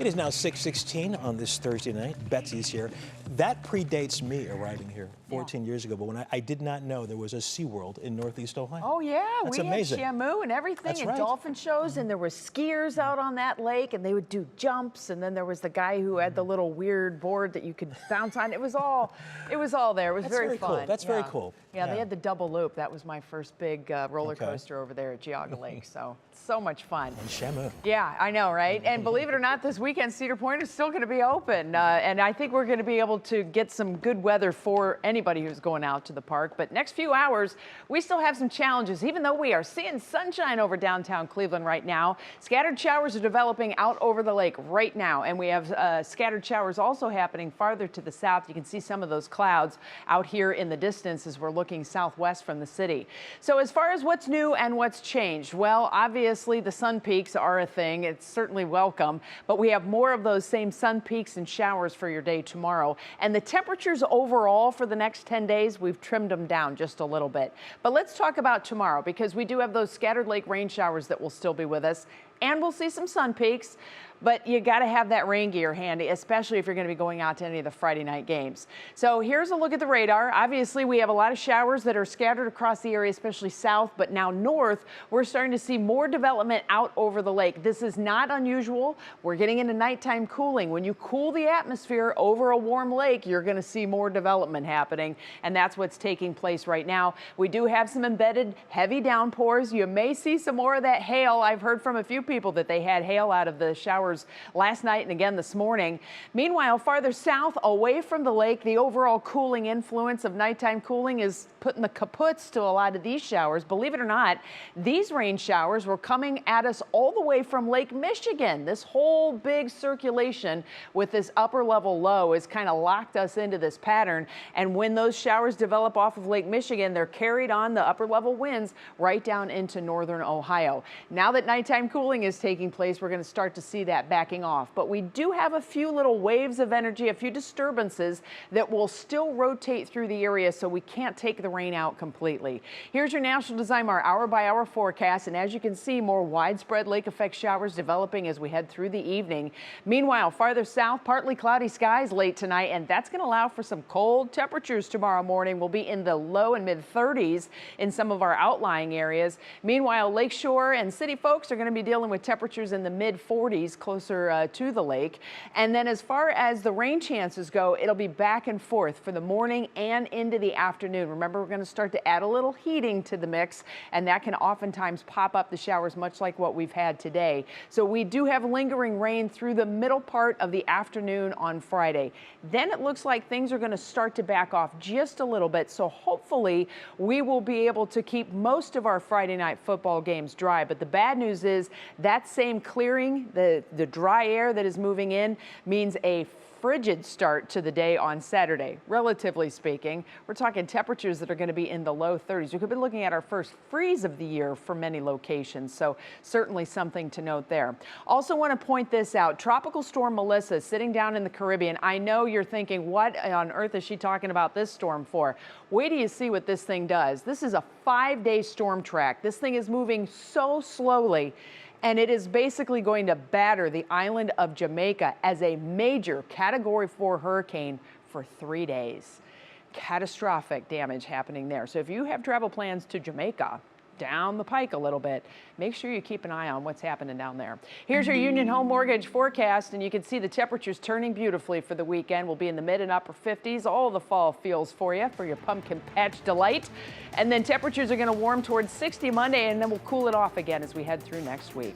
It is now 6:16 on this Thursday night. Betsy's here. That predates me arriving here 14 years ago, but when I did not know there was a SeaWorld in Northeast Ohio. Oh yeah, That's we amazing. had Shamu and everything, That's and right. dolphin shows, and there were skiers out on that lake, and they would do jumps, and then there was the guy who had the little weird board that you could bounce on. It was all there. It was That's very cool. fun. That's very cool. Yeah, they had the double loop. That was my first big roller coaster over there at Geauga Lake. So much fun. And Shamu. Yeah, I know, right? And believe it or not, this weekend Cedar Point is still going to be open, and I think we're going to be able to get some good weather for anybody who's going out to the park. But next few hours, we still have some challenges, even though we are seeing sunshine over downtown Cleveland right now. Scattered showers are developing out over the lake right now, and we have scattered showers also happening farther to the south. You can see some of those clouds out here in the distance as we're looking southwest from the city. So as far as what's new and what's changed, well, obviously the sun peaks are a thing. It's certainly welcome, but we have more of those same sun peaks and showers for your day tomorrow. And the temperatures overall for the next 10 days, we've trimmed them down just a little bit. But let's talk about tomorrow, because we do have those scattered lake rain showers that will still be with us, and we'll see some sun peaks. But you got to have that rain gear handy, especially if you're going to be going out to any of the Friday night games. So here's a look at the radar. Obviously, we have a lot of showers that are scattered across the area, especially south, but now north, we're starting to see more development out over the lake. This is not unusual. We're getting into nighttime cooling. When you cool the atmosphere over a warm lake, you're going to see more development happening, and that's what's taking place right now. We do have some embedded heavy downpours. You may see some more of that hail. I've heard from a few people that they had hail out of the showers last night and again this morning. Meanwhile, farther south away from the lake, the overall cooling influence of nighttime cooling is putting the kaputs to a lot of these showers. Believe it or not, these rain showers were coming at us all the way from Lake Michigan. This whole big circulation with this upper level low has kind of locked us into this pattern. And when those showers develop off of Lake Michigan, they're carried on the upper level winds right down into northern Ohio. Now that nighttime cooling is taking place, we're going to start to see that backing off. But we do have a few little waves of energy, a few disturbances that will still rotate through the area, so we can't take the rain out completely. Here's your National DeSiMar hour-by-hour forecast, and as you can see, more widespread lake effect showers developing as we head through the evening. Meanwhile, farther south, partly cloudy skies late tonight, and that's going to allow for some cold temperatures tomorrow morning. We'll be in the low and mid 30s in some of our outlying areas. Meanwhile, lakeshore and city folks are going to be dealing with temperatures in the mid 40s closer to the lake. And then as far as the rain chances go, it'll be back and forth for the morning and into the afternoon. Remember, we're going to start to add a little heating to the mix, and that can oftentimes pop up the showers, much like what we've had today. So we do have lingering rain through the middle part of the afternoon on Friday. Then it looks like things are going to start to back off just a little bit. So hopefully we will be able to keep most of our Friday night football games dry. But the bad news is that same clearing, the dry air that is moving in, means a frigid start to the day on Saturday. Relatively speaking, we're talking temperatures that are going to be in the low 30s. We could be looking at our first freeze of the year for many locations, so certainly something to note there. Also want to point this out. Tropical storm Melissa is sitting down in the Caribbean. I know you're thinking, what on earth is she talking about this storm for? Wait till you see what this thing does. This is a 5-day storm track. This thing is moving so slowly, and it is basically going to batter the island of Jamaica as a major Category 4 hurricane for 3 days. Catastrophic damage happening there. So if you have travel plans to Jamaica, down the pike a little bit, make sure you keep an eye on what's happening down there. Here's your Union Home Mortgage forecast, and you can see the temperatures turning beautifully for the weekend. We'll be in the mid and upper 50s, all the fall feels for you for your pumpkin patch delight. And then temperatures are going to warm towards 60 Monday, and then we'll cool it off again as we head through next week.